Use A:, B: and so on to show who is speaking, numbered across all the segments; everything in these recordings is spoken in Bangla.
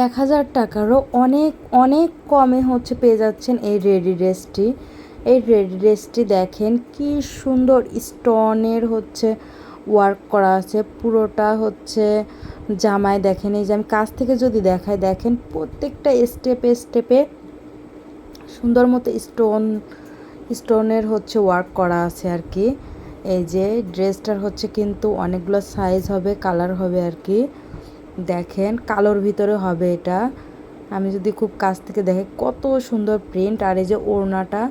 A: ১,০০০ টাকারও অনেক অনেক কমে হচ্ছে পেয়ে যাচ্ছেন এই রেডি ড্রেসটি। এই রেডি ড্রেসটি দেখেন কি সুন্দর স্টোনের হচ্ছে ওয়ার্ক করা আছে, পুরোটা হচ্ছে জামায়। দেখেন এই যে আমি কাছ থেকে যদি দেখাই, দেখেন প্রত্যেকটা স্টেপে স্টেপে সুন্দর মতো স্টোনের হচ্ছে ওয়ার্ক করা আছে আর কি। এই যে ড্রেসটার হচ্ছে কিন্তু অনেকগুলো সাইজ হবে, কালার হবে আর কি। দেখেন কালোর ভিতরে হবে এটা। আমি যদি খুব কাছ থেকে দেখি কত সুন্দর প্রিন্ট। আর এই যে ওড়নাটা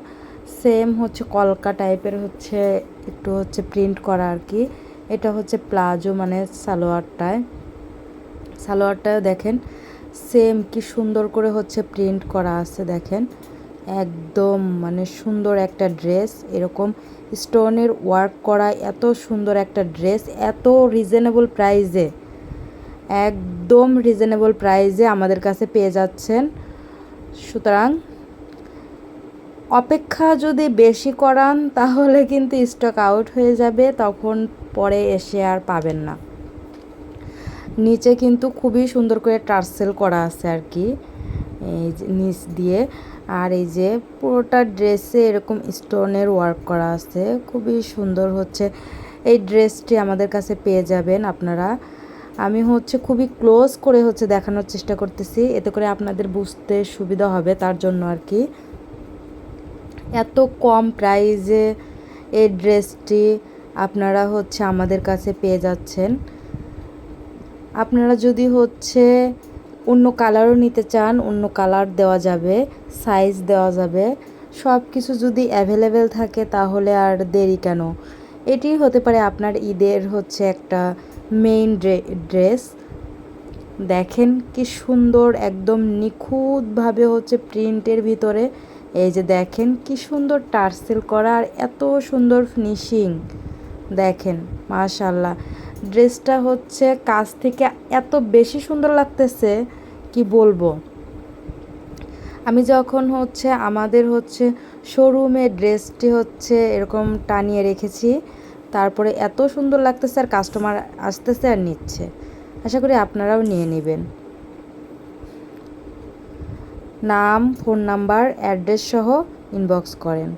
A: সেম হচ্ছে কলকা টাইপের হচ্ছে একটু হচ্ছে প্রিন্ট করা আর কি। এটা হচ্ছে প্লাজো মানে সালোয়ারটাও দেখেন সেম কি সুন্দর করে হচ্ছে প্রিন্ট করা আছে। দেখেন একদম মানে সুন্দর একটা ড্রেস, এরকম স্টোনের ওয়ার্ক করা এত সুন্দর একটা ড্রেস এত রিজনেবল প্রাইসে, একদম রিজনেবল প্রাইসে আমাদের কাছে পেয়ে যাচ্ছেন। সুতরাং অপেক্ষা যদি বেশি করান তাহলে কিন্তু স্টক আউট হয়ে যাবে, তখন পরে এসে আর পাবেন না। নিচে কিন্তু খুবই সুন্দর করে টার্সেল করা আছে আর কি এই যে নিচ দিয়ে। আর এই যে পুরোটা ড্রেসে এরকম স্টোনের ওয়ার্ক করা আছে, খুবই সুন্দর হচ্ছে এই ড্রেসটি আমাদের কাছে পেয়ে যাবেন আপনারা। আমি হচ্ছে খুবই ক্লোজ করে হচ্ছে দেখানোর চেষ্টা করতেছি, এতে করে আপনাদের বুঝতে সুবিধা হবে তার জন্য আর কি। এত কম প্রাইসে এই ড্রেসটি আপনারা হচ্ছে আমাদের কাছে পেয়ে যাচ্ছেন। আপনারা যদি হচ্ছে অন্য কালারও নিতে চান, অন্য কালার দেওয়া যাবে, সাইজ দেওয়া যাবে, সব কিছু যদি অ্যাভেলেবেল থাকে তাহলে আর দেরি কেন। এটি হতে পারে আপনার ঈদের হচ্ছে একটা মেইন ড্রেস। দেখেন কি সুন্দর একদম নিখুঁতভাবে হচ্ছে প্রিন্টের ভিতরে। এই যে দেখেন কি সুন্দর টার্সেল করা আর এত সুন্দর ফিনিশিং। দেখেন মাশাআল্লাহ, ড্রেসটা হচ্ছে কাছ থেকে এত বেশি সুন্দর লাগতেছে কি বলবো। আমি যখন হচ্ছে আমাদের হচ্ছে শোরুমে ড্রেসটি হচ্ছে এরকম টানিয়ে রেখেছি, তারপরে এত সুন্দর লাগতেছে আর কাস্টমার আসতেছে আর নিচ্ছে। আশা করি আপনারাও নিয়ে নেবেন। নাম, ফোন নাম্বার, অ্যাড্রেস সহ ইনবক্স করেন।